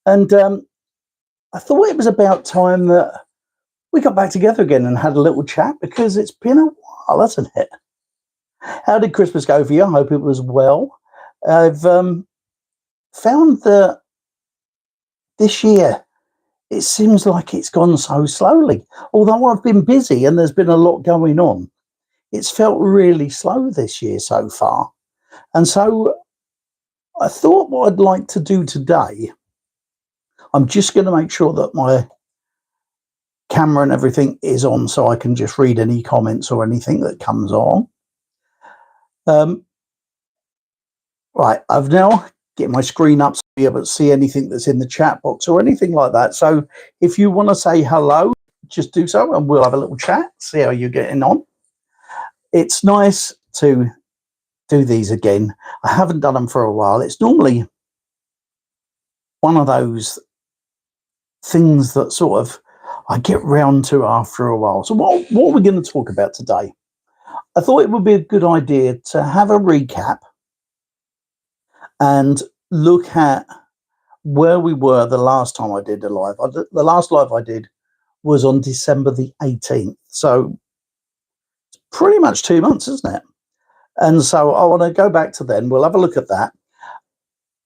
And I thought it was about time that we got back together again and had a little chat, because it's been a while, hasn't it? How did Christmas go for you? I hope it was well. I've found that this year it seems like it's gone so slowly. Although I've been busy and there's been a lot going on, it's felt really slow this year so far. And so I thought what I'd like to do today, I'm just going to make sure that my camera and everything is on so I can just read any comments or anything that comes on. Right, I've now get my screen up so you'll be able to see anything that's in the chat box or anything like that. So if you want to say hello, just do so and we'll have a little chat, see how you're getting on. It's nice to do these again. I haven't done them for a while. It's normally one of those things that sort of I get round to after a while. So what are we going to talk about today? I thought it would be a good idea to have a recap and look at where we were the last time I did a live. The last live I did was on December the 18th. So it's pretty much 2 months, isn't it? And so I want to go back to then. We'll have a look at that.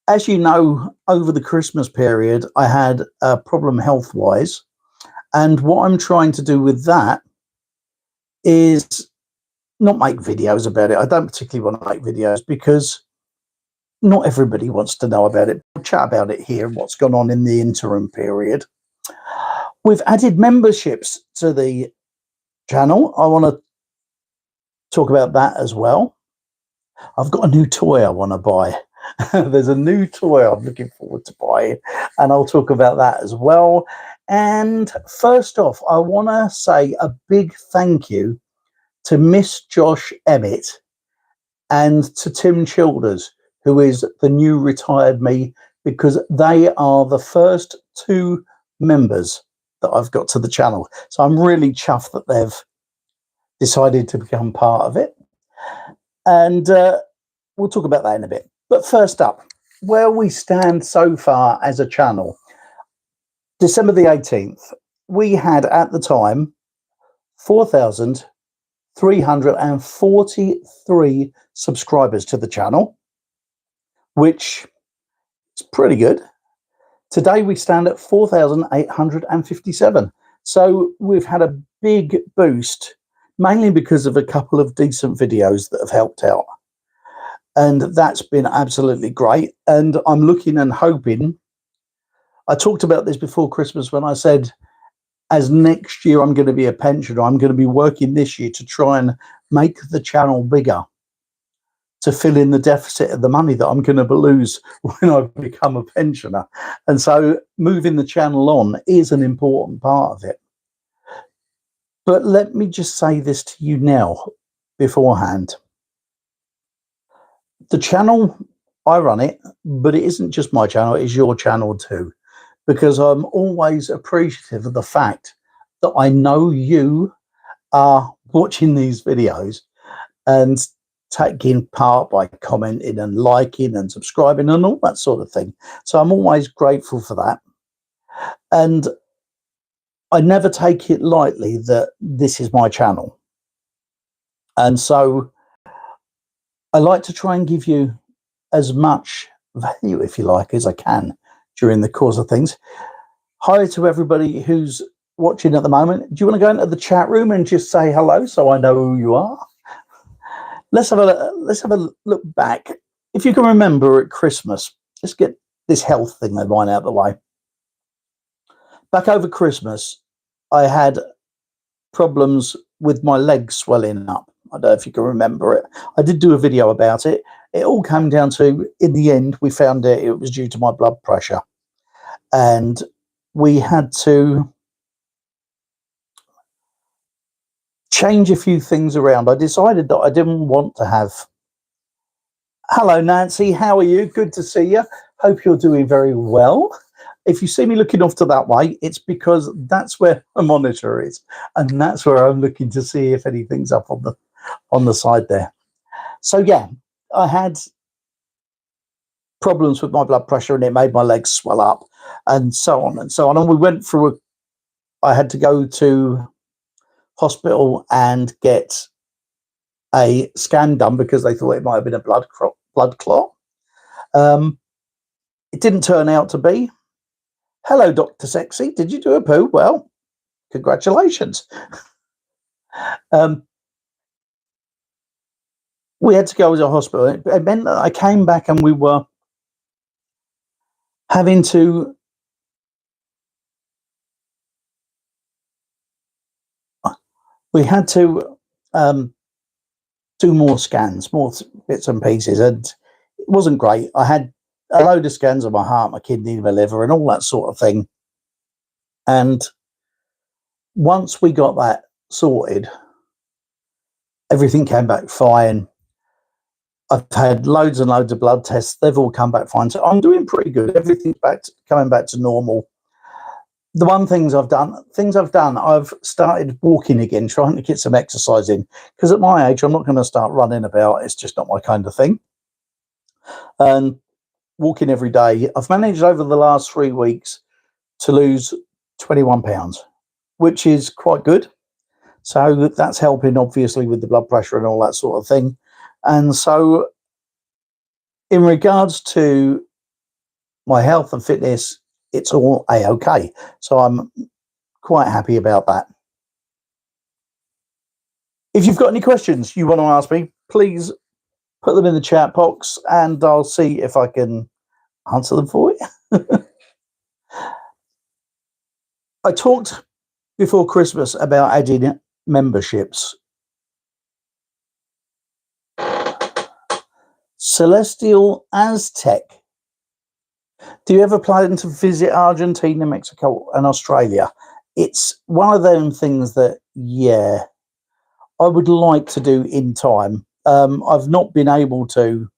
As you know, over the Christmas period, I had a problem health-wise. And what I'm trying to do with that is not make videos about it. I don't particularly want to make videos because not everybody wants to know about it. We'll chat about it here, what's gone on in the interim period. We've added memberships to the channel. I want to talk about that as well. I've got a new toy I want to buy. There's a new toy I'm looking forward to buying, and I'll talk about that as well. And first off, I want to say a big thank you to Miss Josh Emmett and to Tim Childers, who is the new retired me, because they are the first 2 members that I've got to the channel. So I'm really chuffed that they've decided to become part of it. And we'll talk about that in a bit. But first up, where we stand so far as a channel. December the 18th, we had at the time 4,343 subscribers to the channel, which is pretty good. Today we stand at 4,857. So we've had a big boost, mainly because of a couple of decent videos that have helped out. And that's been absolutely great. And I'm looking and hoping, I talked about this before Christmas when I said, as next year I'm going to be a pensioner, I'm going to be working this year to try and make the channel bigger, to fill in the deficit of the money that I'm going to lose when I become a pensioner. And so moving the channel on is an important part of it. But let me just say this to you now beforehand. The channel, I run it, but it isn't just my channel, it is your channel too. Because I'm always appreciative of the fact that I know you are watching these videos and taking part by commenting and liking and subscribing and all that sort of thing. So I'm always grateful for that. And I never take it lightly that this is my channel. And so I like to try and give you as much value, if you like, as I can during the course of things. Hi to everybody who's watching at the moment. Do you want to go into the chat room and just say hello so I know who you are? Let's have a look back. If you can remember at Christmas, let's get this health thing of mine out of the way. Back over Christmas, I had problems with my legs swelling up. I don't know if you can remember it. I did do a video about it. It all came down to, in the end, we found out it was due to my blood pressure. And we had to change a few things around. I decided that I didn't want to have... Hello, Nancy. How are you? Good to see you. Hope you're doing very well. If you see me looking off to that way, it's because that's where my monitor is. And that's where I'm looking to see if anything's up on the side there. So, yeah, I had problems with my blood pressure, and it made my legs swell up, and so on and so on. And we went through I had to go to hospital and get a scan done because they thought it might have been a blood clot. It didn't turn out to be. Hello, Dr. Sexy. Did you do a poo? Well, congratulations. We had to go to the hospital. It meant that I came back and we were having to do more scans, more bits and pieces, and it wasn't great. I had a load of scans of my heart, my kidney, my liver, and all that sort of thing. And once we got that sorted, everything came back fine. I've had loads and loads of blood tests. They've all come back fine. So I'm doing pretty good. Everything's coming back to normal. The one things I've done, I've started walking again, trying to get some exercise in. Because at my age, I'm not going to start running about. It's just not my kind of thing. And walking every day. I've managed over the last 3 weeks to lose 21 pounds, which is quite good. So that's helping, obviously, with the blood pressure and all that sort of thing. And so in regards to my health and fitness, it's all A-OK. So I'm quite happy about that. If you've got any questions you want to ask me, please put them in the chat box and I'll see if I can answer them for you. I talked before Christmas about adding memberships. Celestial Aztec. Do you ever plan to visit Argentina, Mexico, and Australia? It's one of them things that, yeah, I would like to do in time. I've not been able to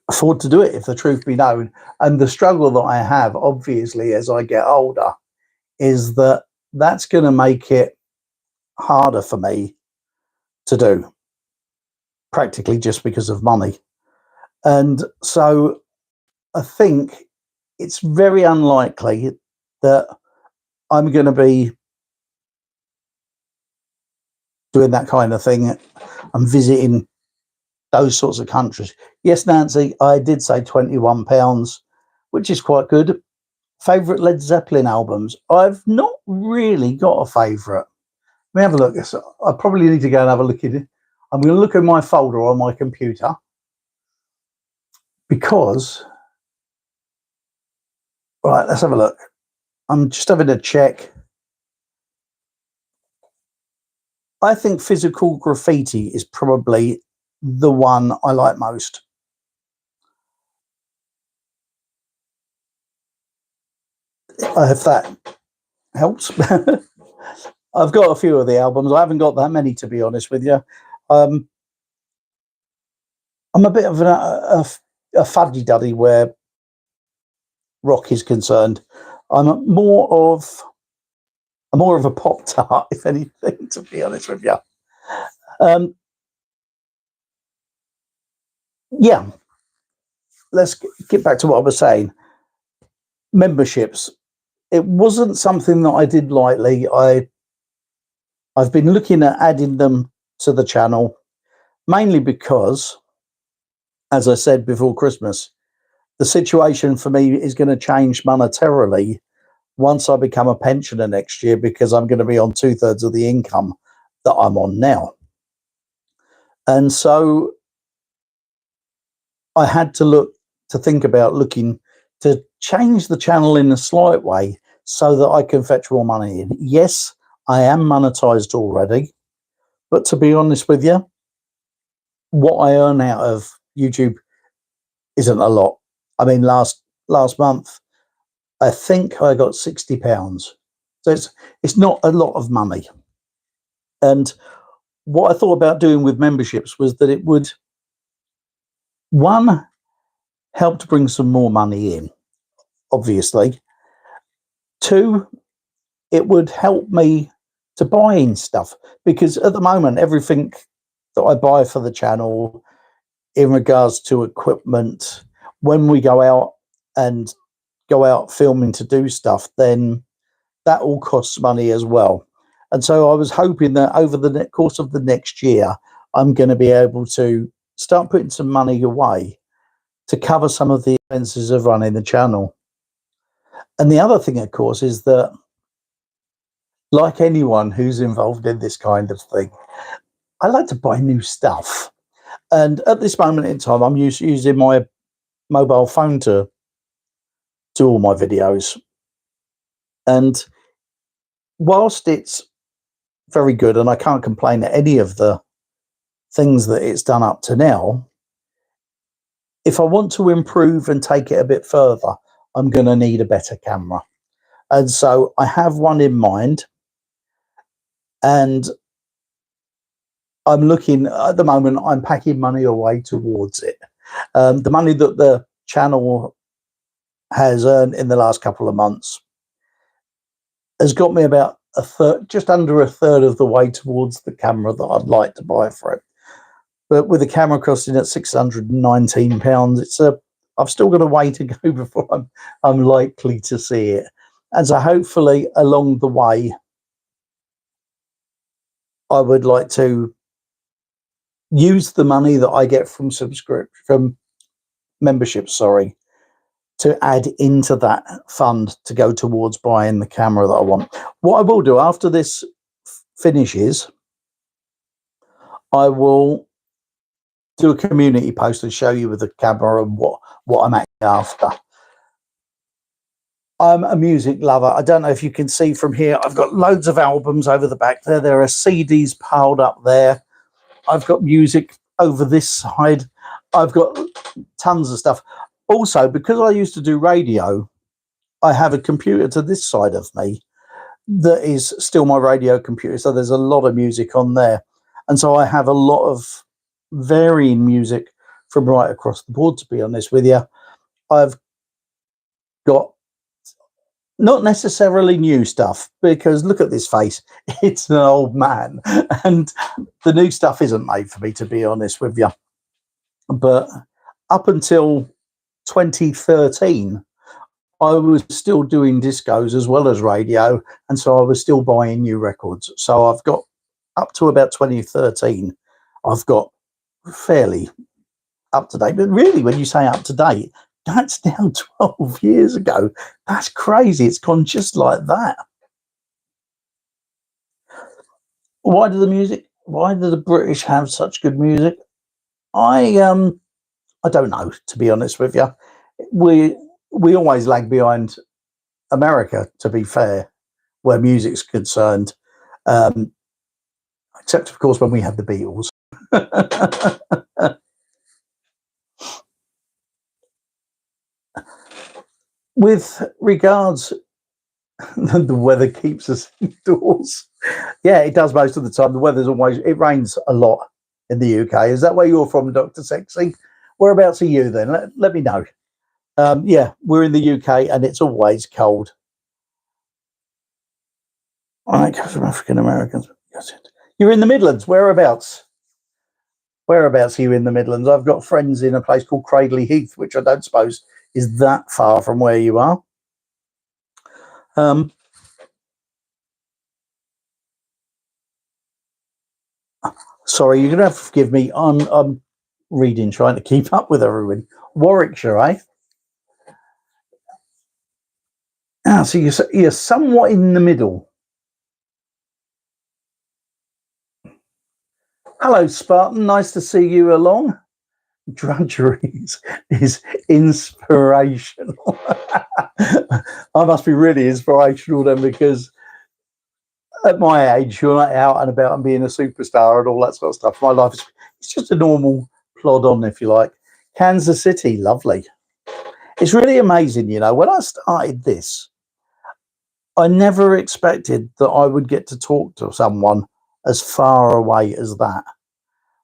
afford to do it, if the truth be known. And the struggle that I have, obviously, as I get older, is that that's going to make it harder for me to do, practically just because of money. And so I think it's very unlikely that I'm going to be doing that kind of thing. I'm visiting those sorts of countries. Yes, Nancy, I did say 21 pounds, which is quite good. Favourite Led Zeppelin albums? I've not really got a favourite. Let me have a look. I probably need to go and have a look at it. I'm going to look at my folder on my computer because, right, let's have a look. I'm just having a check. I think Physical Graffiti is probably the one I like most. If that helps. I've got a few of the albums. I haven't got that many, to be honest with you. I'm a bit of a fuddy-duddy where rock is concerned. I'm more of a pop tart, if anything, to be honest with you. Yeah, let's get back to what I was saying. Memberships. It wasn't something that I did lightly. I've been looking at adding them to the channel, mainly because, as I said before Christmas, the situation for me is going to change monetarily once I become a pensioner next year, because I'm going to be on 2/3 of the income that I'm on now. And so I had to think about looking to change the channel in a slight way so that I can fetch more money in. Yes, I am monetized already, but to be honest with you, what I earn out of YouTube isn't a lot. I mean, last month, I think I got £60. So it's not a lot of money. And what I thought about doing with memberships was that it would, one, help to bring some more money in, obviously. Two, it would help me to buy in stuff, because at the moment, everything that I buy for the channel in regards to equipment, when we go out filming to do stuff, then that all costs money as well. And so I was hoping that over the course of the next year, I'm going to be able to start putting some money away to cover some of the expenses of running the channel. And the other thing, of course, is that, like anyone who's involved in this kind of thing, I like to buy new stuff. And at this moment in time, I'm using my mobile phone to do all my videos. And whilst it's very good, and I can't complain at any of the things that it's done up to now, if I want to improve and take it a bit further, I'm going to need a better camera. And so I have one in mind, and I'm looking at the moment, I'm packing money away towards it. The money that the channel has earned in the last couple of months has got me about a third, just under a third of the way towards the camera that I'd like to buy for it. But with the camera costing at £619, I've still got a way to go before I'm likely to see it. And so hopefully along the way, I would like to use the money that I get from membership, to add into that fund to go towards buying the camera that I want. What I will do after this finishes, I will do a community post and show you with the camera and what I'm actually after. I'm a music lover. I don't know if you can see from here, I've got loads of albums over the back there. There are CDs piled up there. I've got music over this side. I've got tons of stuff. Also, because I used to do radio, I have a computer to this side of me that is still my radio computer. So there's a lot of music on there. And so I have a lot of varying music from right across the board, to be honest with you. I've got not necessarily new stuff, because look at this face. It's an old man. And the new stuff isn't made for me, to be honest with you. But up until 2013, I was still doing discos as well as radio, and so I was still buying new records. So I've got up to about 2013, I've got fairly up to date. But really, when you say up to date, that's now 12 years ago. That's crazy. It's gone just like that. Why do the British have such good music? I don't know, to be honest with you. We always lag behind America, to be fair, where music's concerned. Except, of course, when we had the Beatles. With regards, the weather keeps us indoors. Yeah, it does most of the time. The weather's it rains a lot in the UK. Is that where you're from, Dr. Sexy? Whereabouts are you then? Let me know. Yeah, we're in the UK and it's always cold. I come from African Americans. You're in the Midlands. Whereabouts? Whereabouts are you in the Midlands? I've got friends in a place called Cradley Heath, which I don't suppose is that far from where you are. Sorry, you're going to have to forgive me. I'm reading, trying to keep up with everyone. Warwickshire, eh? So you're somewhat in the middle. Hello, Spartan. Nice to see you along. Drudgery is inspirational. I must be really inspirational then, because at my age, you're not out and about and being a superstar and all that sort of stuff. My life it's just a normal plod on, if you like. Kansas City, lovely. It's really amazing, you know. When I started this, I never expected that I would get to talk to someone as far away as that.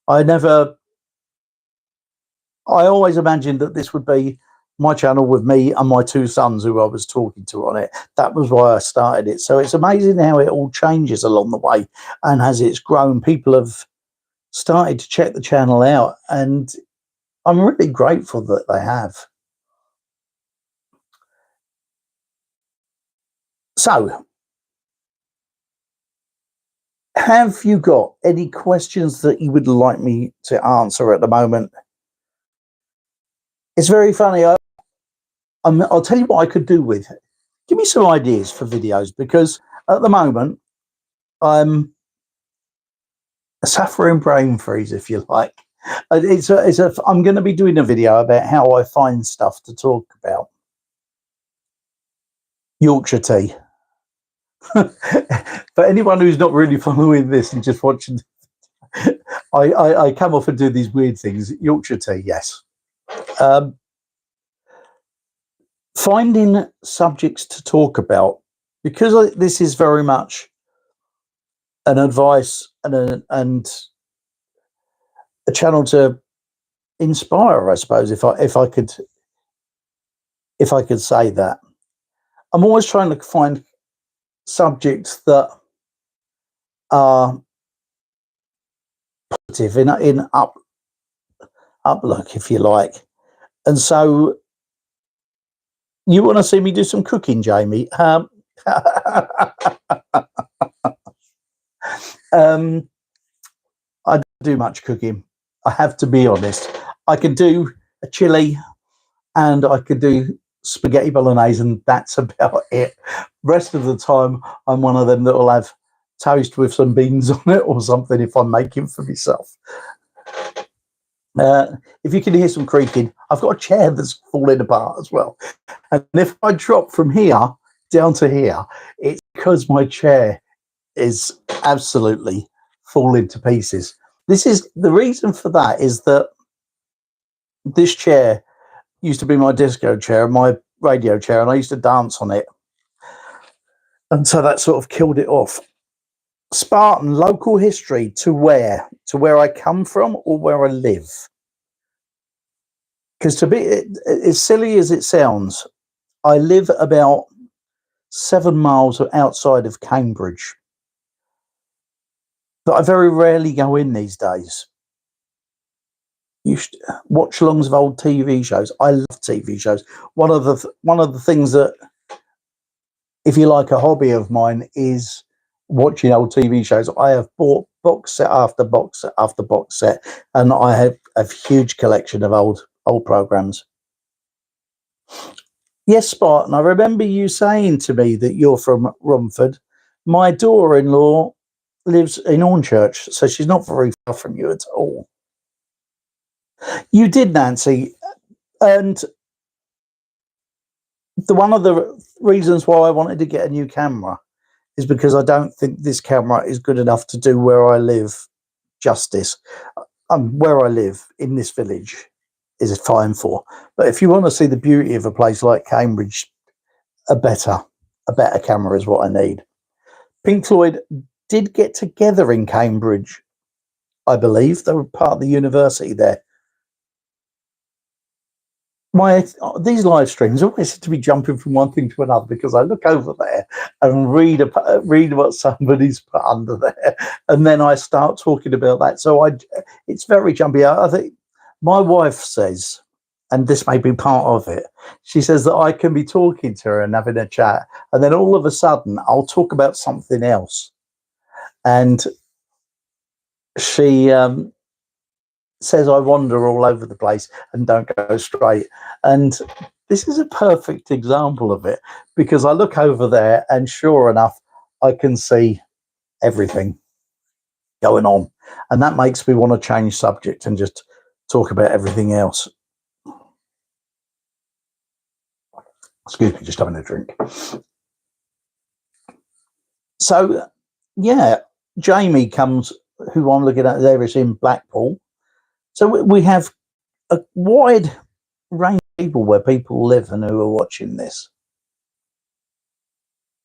I always imagined that this would be my channel with me and my two sons who I was talking to on it. That was why I started it. So it's amazing how it all changes along the way. And as it's grown, people have started to check the channel out. And I'm really grateful that they have. So, have you got any questions that you would like me to answer at the moment? It's very funny. I'll tell you what I could do with it. Give me some ideas for videos, because at the moment I'm suffering brain freeze, if you like. I'm going to be doing a video about how I find stuff to talk about. Yorkshire tea. For anyone who's not really following this and just watching, I come off and do these weird things. Yorkshire tea, yes. Finding subjects to talk about, because this is very much an advice and a channel to inspire, I suppose, if I could say that. I'm always trying to find subjects that are positive in uplook, if you like. And so, you want to see me do some cooking, Jamie? I don't do much cooking, I have to be honest. I can do a chili and I could do spaghetti bolognese, and that's about it. Rest of the time, I'm one of them that will have toast with some beans on it or something if I'm making for myself. If you can hear some creaking, I've got a chair that's falling apart as well. And if I drop from here down to here, it's because my chair is absolutely falling to pieces. This is the reason for that, is that this chair used to be my disco chair, my radio chair, and I used to dance on it. And so that sort of killed it off. Spartan, local history to where? To where I come from or where I live? Because to be as silly as it sounds, I live about 7 miles outside of Cambridge, but I very rarely go in these days. You should watch longs of old TV shows. I love TV shows. One of the things that, if you like, a hobby of mine is watching old TV shows. I have bought box set after box set after box set, and I have a huge collection of old programs. Yes, Spartan, I remember you saying to me that you're from Romford. My daughter-in-law lives in Hornchurch, so she's not very far from you at all. You did, Nancy, and one of the reasons why I wanted to get a new camera is because I don't think this camera is good enough to do where I live justice. Where I live in this village is fine for, but if you want to see the beauty of a place like Cambridge, a better camera is what I need. Pink Floyd did get together in Cambridge, I believe. They were part of the university there. These live streams always seem to be jumping from one thing to another, because I look over there and read what somebody's put under there, and then I start talking about that. So it's very jumpy. I think my wife says, and this may be part of it, she says that I can be talking to her and having a chat, and then all of a sudden I'll talk about something else, and she says I wander all over the place and don't go straight. And this is a perfect example of it, because I look over there and sure enough, I can see everything going on. And that makes me want to change subject and just talk about everything else. Excuse me, just having a drink. So, yeah, Jamie comes, who I'm looking at there, is in Blackpool. So we have a wide range of people where people live and who are watching this.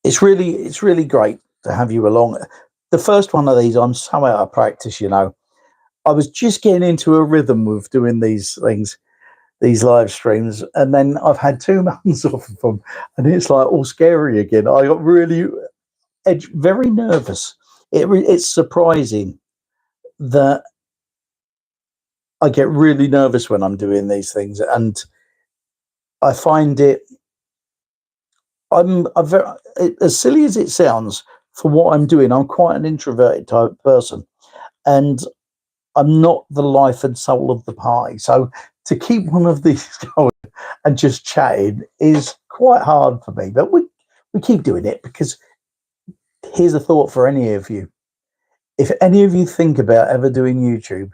It's really great to have you along. The first one of these, I'm so out of practice, you know. I was just getting into a rhythm with doing these things, these live streams, and then I've had 2 months off of them, and it's like all scary again. I got really very nervous. It's surprising that I get really nervous when I'm doing these things, and I find it. I'm a very, as silly as it sounds, for what I'm doing, I'm quite an introverted type person, and I'm not the life and soul of the party. So to keep one of these going and just chatting is quite hard for me. But we keep doing it because here's a thought for any of you. If any of you think about ever doing YouTube,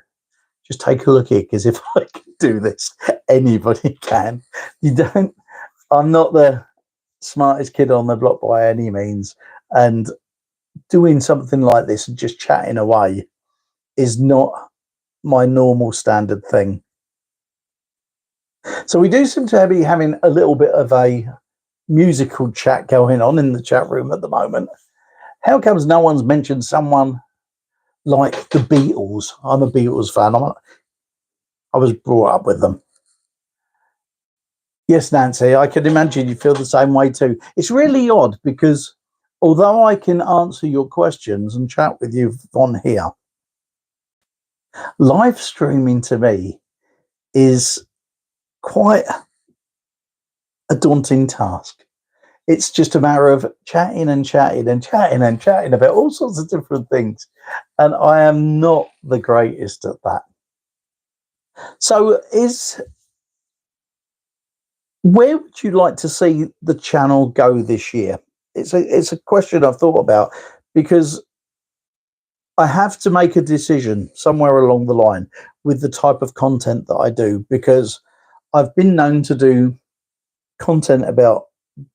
just take a look here, because if I can do this, anybody can. You don't. I'm not the smartest kid on the block by any means, and doing something like this and just chatting away is not my normal standard thing. So we do seem to be having a little bit of a musical chat going on in the chat room at the moment. How comes no one's mentioned someone like the Beatles? I'm a Beatles fan. I was brought up with them. Yes, Nancy, I can imagine you feel the same way too. It's really odd because although I can answer your questions and chat with you on here, live streaming to me is quite a daunting task. It's just a matter of chatting and chatting and chatting and chatting about all sorts of different things. And I am not the greatest at that. So where would you like to see the channel go this year? It's a question I've thought about, because I have to make a decision somewhere along the line with the type of content that I do, because I've been known to do content about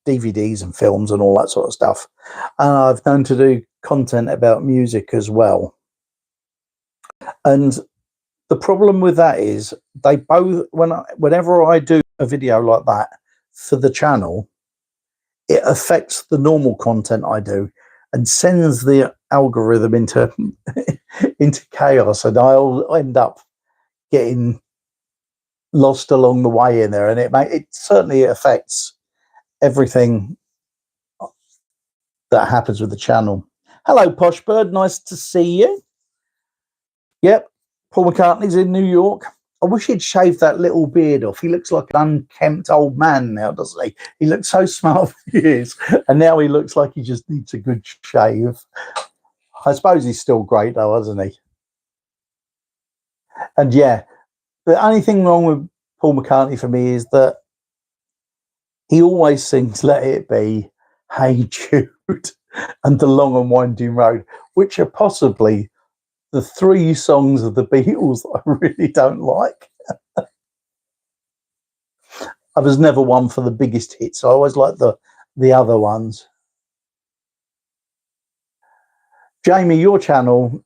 DVDs and films and all that sort of stuff, and I've known to do content about music as well. And the problem with that is they both, whenever I do a video like that for the channel, it affects the normal content I do and sends the algorithm into into chaos, and I'll end up getting lost along the way in there, and it certainly affects everything that happens with the channel. Hello, Posh Bird, nice to see you. Yep, Paul McCartney's in New York. I wish he'd shaved that little beard off. He looks like an unkempt old man now, doesn't he? He looks so smart for years, and now he looks like he just needs a good shave. I suppose he's still great though, isn't he? And yeah, the only thing wrong with Paul McCartney for me is that he always sings Let It Be, Hey Jude, and The Long and Winding Road, which are possibly the three songs of the Beatles that I really don't like. I was never one for the biggest hits. I always like the other ones. Jamie, your channel,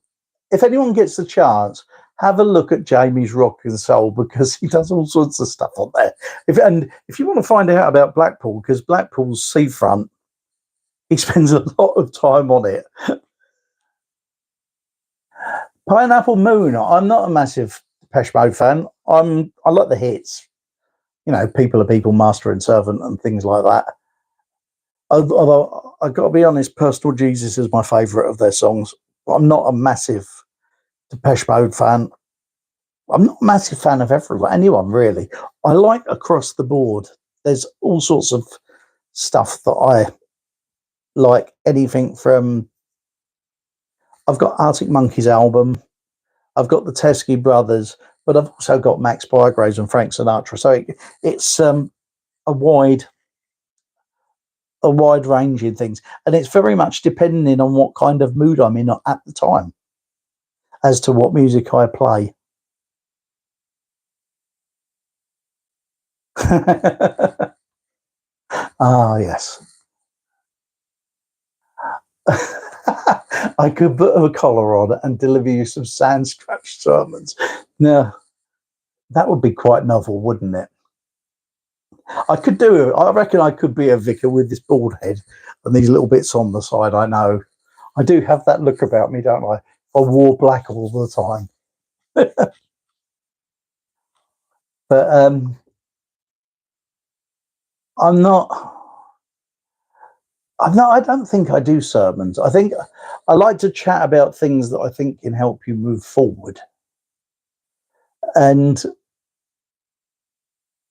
if anyone gets the chance, have a look at Jamie's Rock and Soul, because he does all sorts of stuff on there. If you want to find out about Blackpool, because Blackpool's seafront, he spends a lot of time on it. Pineapple Moon, I'm not a massive Depeche Mode fan. I like the hits. You know, People Are People, Master and Servant, and things like that. Although I've got to be honest, Personal Jesus is my favourite of their songs. I'm not a massive Depeche Mode fan. I'm not a massive fan of anyone really. I like across the board. There's all sorts of stuff that I like. Anything from, I've got Arctic Monkeys album, I've got the Teskey Brothers, but I've also got Max Bygraves and Frank Sinatra. So it's a wide range in things, and it's very much depending on what kind of mood I'm in at the time as to what music I play. Ah, yes. I could put a collar on and deliver you some Sandscratcher sermons. Now, that would be quite novel, wouldn't it? I could do it. I reckon I could be a vicar with this bald head and these little bits on the side. I know. I do have that look about me, don't I? I wore black all the time. But I don't think I do sermons. I think I like to chat about things that I think can help you move forward. And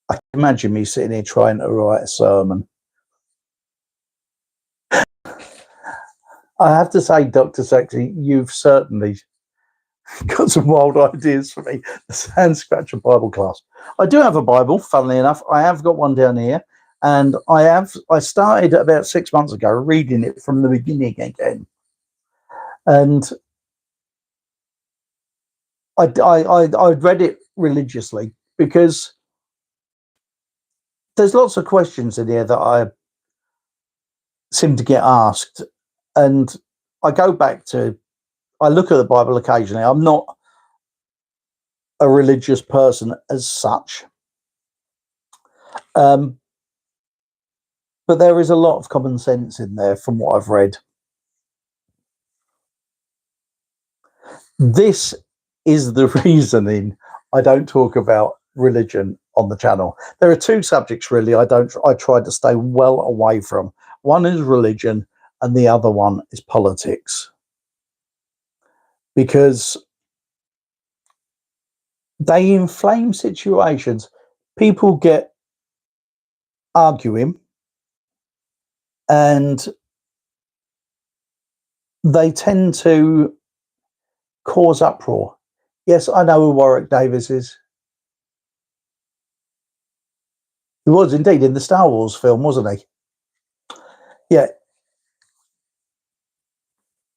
I can imagine me sitting here trying to write a sermon. I have to say, Dr. Sexy, you've certainly got some wild ideas for me. The Sandscratcher Bible class. I do have a Bible, funnily enough. I have got one down here. And I started about 6 months ago reading it from the beginning again. And I read it religiously because there's lots of questions in here that I seem to get asked. And I look at the Bible occasionally. I'm not a religious person as such. But there is a lot of common sense in there from what I've read. This is the reasoning I don't talk about religion on the channel. There are two subjects really I try to stay well away from. One is religion and the other one is politics. Because they inflame situations. People get arguing and they tend to cause uproar. Yes, I know who Warwick Davis is. He was indeed in the Star Wars film, wasn't he? Yeah.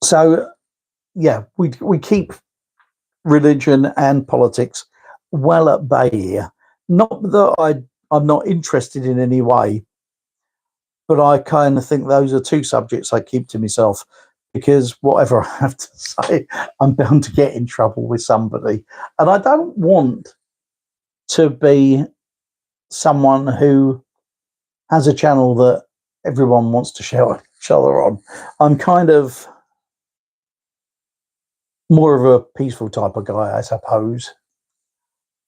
So, yeah, we keep religion and politics well at bay here. Not that I'm not interested in any way, but I kind of think those are two subjects I keep to myself because whatever I have to say, I'm bound to get in trouble with somebody. And I don't want to be someone who has a channel that everyone wants to shout each other on. I'm kind of more of a peaceful type of guy, I suppose.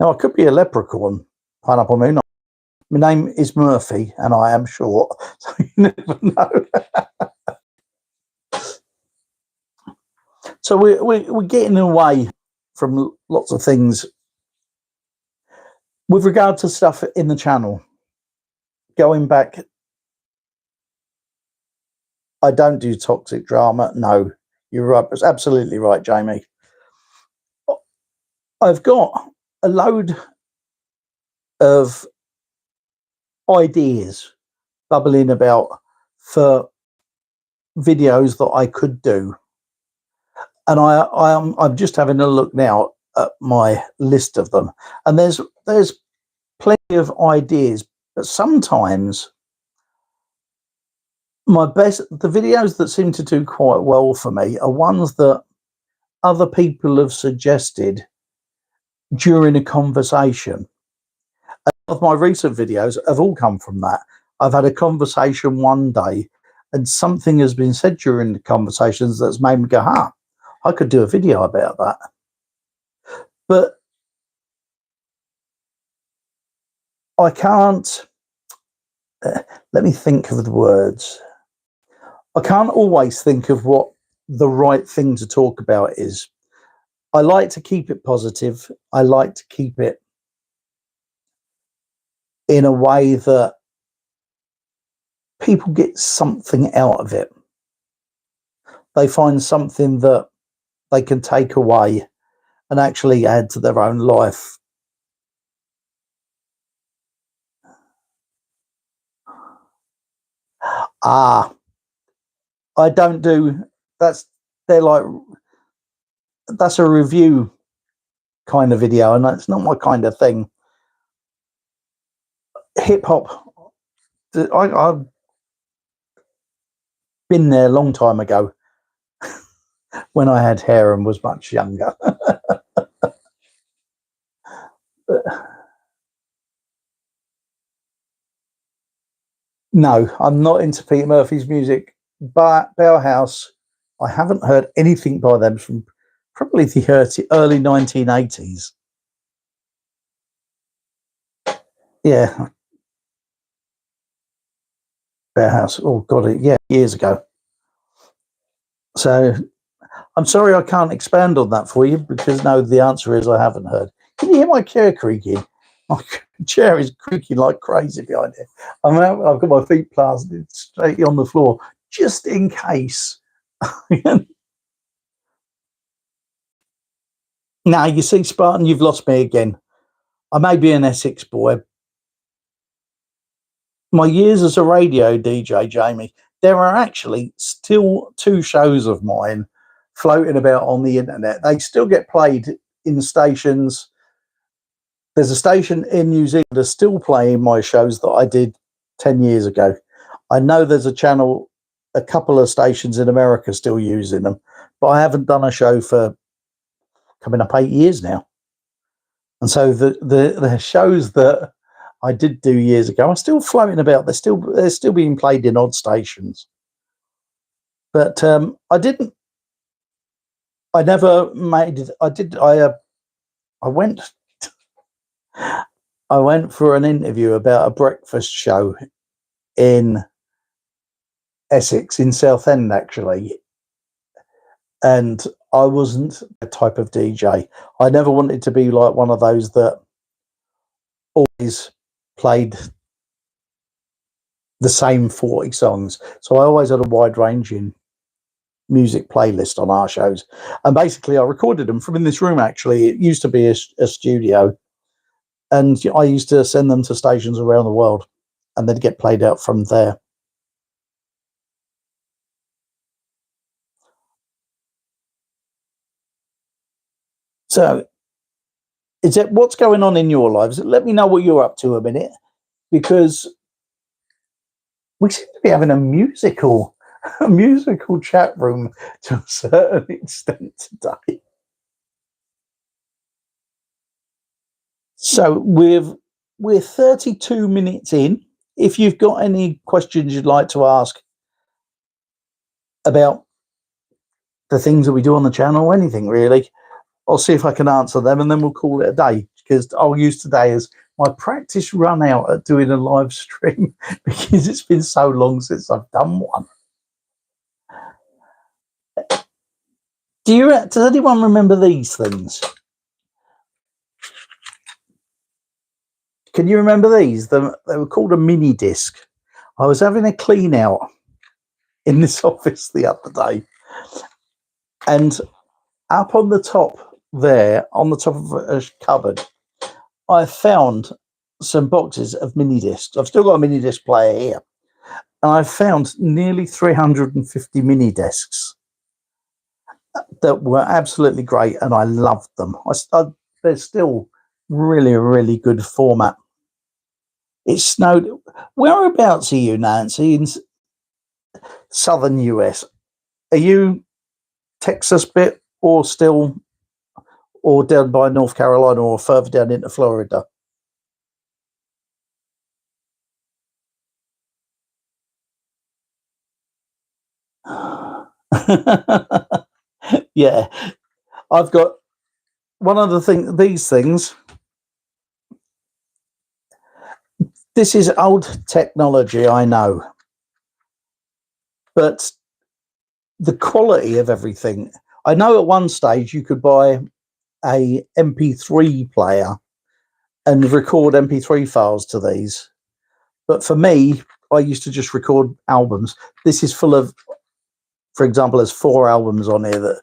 Now, I could be a leprechaun, Pineapple Moon. My name is Murphy, and I am short, so you never know. So we're getting away from lots of things. With regard to stuff in the channel, going back, I don't do toxic drama. No, you're right. It's absolutely right, Jamie. I've got a load of ideas bubbling about for videos that I could do. And I'm just having a look now at my list of them. And there's plenty of ideas, but sometimes the videos that seem to do quite well for me are ones that other people have suggested during a conversation. A lot of my recent videos have all come from that. I've had a conversation one day and something has been said during the conversations that's made me go, I could do a video about that. But I can't, let me think of the words. I can't always think of what the right thing to talk about is. I like to keep it positive. I like to keep it in a way that people get something out of it. They find something that they can take away and actually add to their own life. I don't do that's a review kind of video, and that's not my kind of thing. Hip hop, I've been there a long time ago when I had hair and was much younger. But, no, I'm not into Peter Murphy's music. But Bauhaus, I haven't heard anything by them from probably the early 1980s. Yeah. Bauhaus, oh God, yeah, years ago. So I'm sorry I can't expand on that for you because no, the answer is I haven't heard. Can you hear my chair creaking? My chair is creaking like crazy behind it. I've got my feet planted straight on the floor just in case. Now, you see, Spartan, you've lost me again. I may be an Essex boy. My years as a radio DJ, Jamie, there are actually still 2 shows of mine floating about on the internet. They still get played in stations. There's a station in New Zealand that's still playing my shows that I did 10 years ago. I know there's a channel, a couple of stations in America still using them, but I haven't done a show for coming up 8 years now. And so the shows that I did do years ago are still floating about. They're still being played in odd stations. But I never made it. I went for an interview about a breakfast show in Essex, in Southend, actually. And I wasn't a type of DJ. I never wanted to be like one of those that always played the same 40 songs. So I always had a wide ranging music playlist on our shows. And basically I recorded them from in this room, actually. It used to be a studio. And I used to send them to stations around the world and they'd get played out from there. So, what's going on in your lives? Let me know what you're up to a minute, because we seem to be having a musical chat room to a certain extent today. So we're 32 minutes in. If you've got any questions you'd like to ask about the things that we do on the channel, anything really, I'll see if I can answer them, and then we'll call it a day, because I'll use today as my practice run out at doing a live stream, because it's been so long since I've done one. Does anyone remember these things? Can you remember these? They were called a mini disc. I was having a clean out in this office the other day, and up on the top there, on the top of a cupboard, I found some boxes of mini discs. I've still got a mini disc player here, and I found nearly 350 mini discs that were absolutely great, and I loved them. They're still really, really good format. It snowed. Whereabouts are you, Nancy? In southern US? Are you Texas bit, or down by North Carolina, or further down into Florida? Yeah, I've got one of these things. This is old technology, I know, but the quality of everything. I know at one stage you could buy a MP3 player and record MP3 files to these, but for me, I used to just record albums. This is full of, for example, there's 4 albums on here that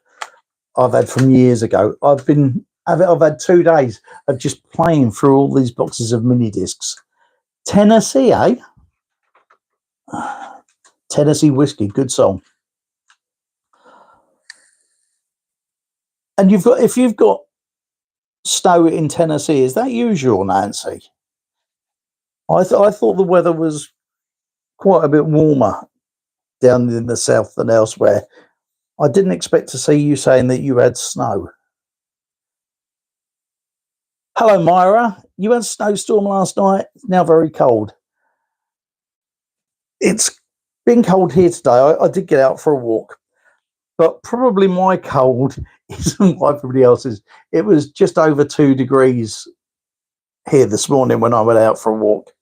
I've had from years ago. I've had 2 days of just playing through all these boxes of mini discs. Tennessee, eh? Tennessee Whiskey, good song. And if you've got snow in Tennessee, is that usual, Nancy? I thought the weather was quite a bit warmer down in the south than elsewhere. I didn't expect to see you saying that you had snow. Hello, Myra. You had a snowstorm last night. It's now very cold. It's been cold here today. I did get out for a walk, but probably my cold isn't like everybody else's. It was just over 2 degrees here this morning when I went out for a walk.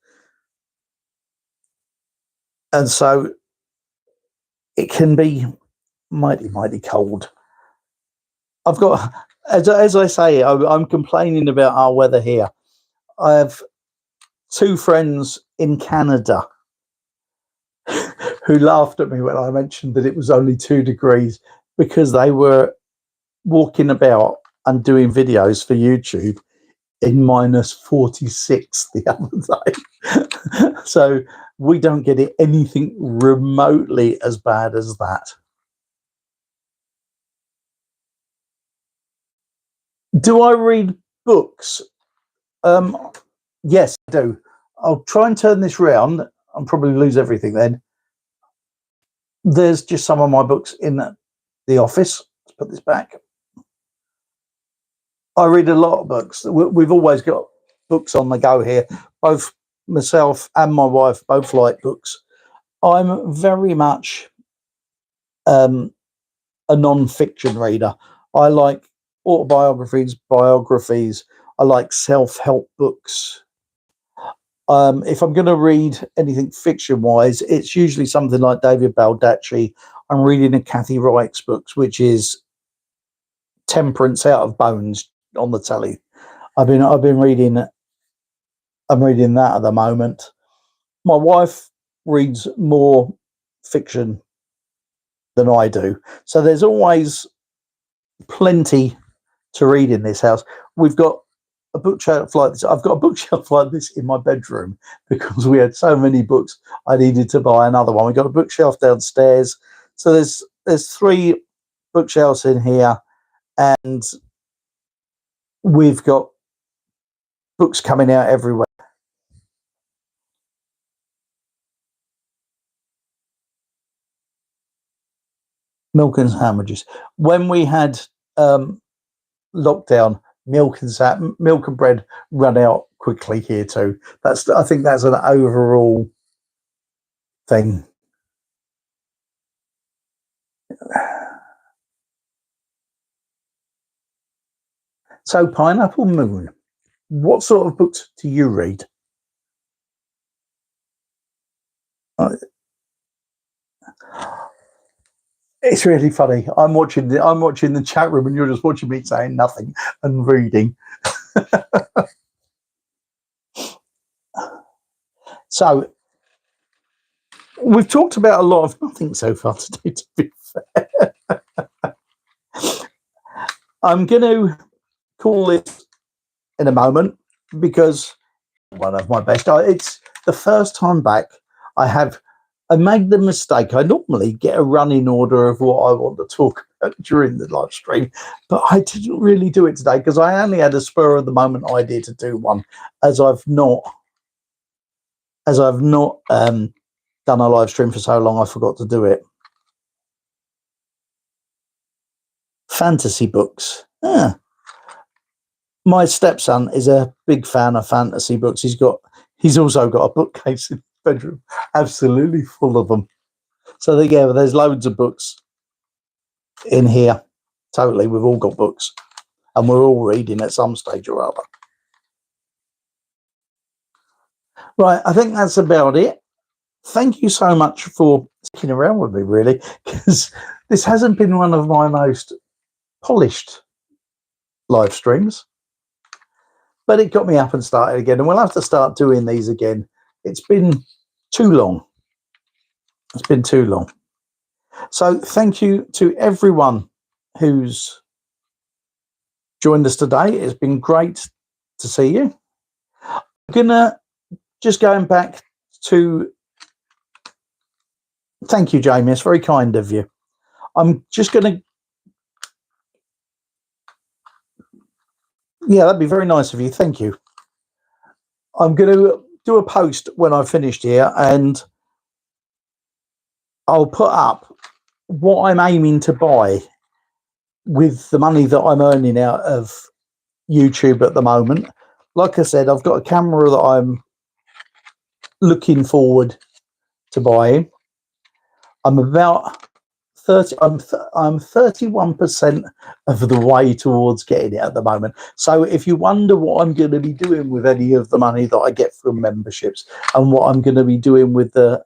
And so it can be mighty, mighty cold. I've got, as I say, I'm complaining about our weather here. I have two friends in Canada who laughed at me when I mentioned that it was only 2 degrees because they were walking about and doing videos for YouTube in -46 the other day. So we don't get it anything remotely as bad as that. Do I read books? Yes, I do. I'll try and turn this round. I'll probably lose everything then. There's just some of my books in the office. Let's put this back. I read a lot of books. We've always got books on the go here. Both myself and my wife both like books. I'm very much a non-fiction reader. I like autobiographies, biographies. I like self-help books. If I'm going to read anything fiction-wise, it's usually something like David Baldacci. I'm reading a Kathy Reichs books, which is Temperance Out of Bones on the telly. I'm reading that at the moment. My wife reads more fiction than I do, so there's always plenty to read in this house. We've got a bookshelf like this. I've got a bookshelf like this in my bedroom because we had so many books. I needed to buy another one. We got a bookshelf downstairs, so there's 3 bookshelves in here, and we've got books coming out everywhere. Milk and sandwiches. When we had lockdown, milk and bread run out quickly here too. I think that's an overall thing. So, Pineapple Moon, what sort of books do you read? It's really funny. I'm watching the chat room, and you're just watching me saying nothing and reading. So we've talked about a lot of nothing so far today, to be fair. I'm going to call it in a moment because one of my best. It's the first time back. I made the mistake. I normally get a running order of what I want to talk about during the live stream, but I didn't really do it today because I only had a spur of the moment idea to do one, as I've not done a live stream for so long. I forgot to do it. Fantasy books. My stepson is a big fan of fantasy books. He's also got a bookcase in his bedroom, absolutely full of them. So there's loads of books in here. Totally, we've all got books, and we're all reading at some stage or other. Right, I think that's about it. Thank you so much for sticking around with me, really, because this hasn't been one of my most polished live streams, but it got me up and started again, and we'll have to start doing these again. It's been too long. It's been too long. So thank you to everyone who's joined us today. It's been great to see you. I'm gonna just going back to thank you, Jamie. It's very kind of you. I'm just gonna that'd be very nice of you. Thank you. I'm gonna do a post when I've finished here, and I'll put up what I'm aiming to buy with the money that I'm earning out of YouTube at the moment. Like I said, I've got a camera that I'm looking forward to buying. I'm about 30. I'm 31% of the way towards getting it at the moment. So if you wonder what I'm going to be doing with any of the money that I get from memberships and what I'm going to be doing with the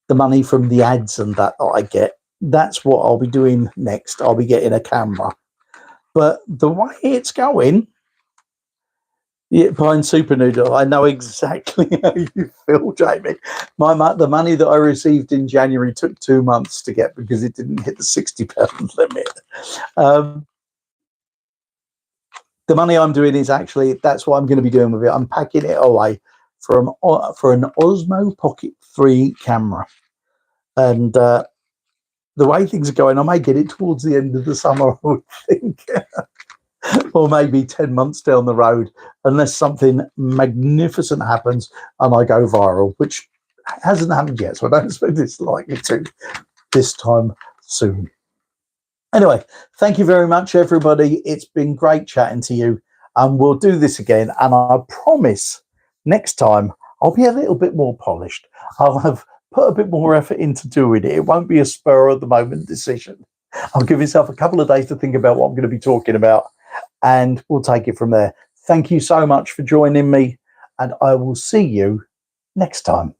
money from the ads and that I get, that's what I'll be doing next. I'll be getting a camera. But the way it's going, yeah, buying Super Noodle, I know exactly how you feel, Jamie. The money that I received in January took 2 months to get because it didn't hit the £60 limit. The money I'm doing is actually, that's what I'm going to be doing with it. I'm packing it away for an Osmo Pocket 3 camera. And the way things are going, I may get it towards the end of the summer, I would think. Or maybe 10 months down the road, unless something magnificent happens and I go viral, which hasn't happened yet. So I don't expect it's likely to this time soon. Anyway, thank you very much, everybody. It's been great chatting to you, and we'll do this again. And I promise next time I'll be a little bit more polished. I'll have put a bit more effort into doing it. It won't be a spur of the moment decision. I'll give myself a couple of days to think about what I'm going to be talking about, and we'll take it from there. Thank you so much for joining me, and I will see you next time.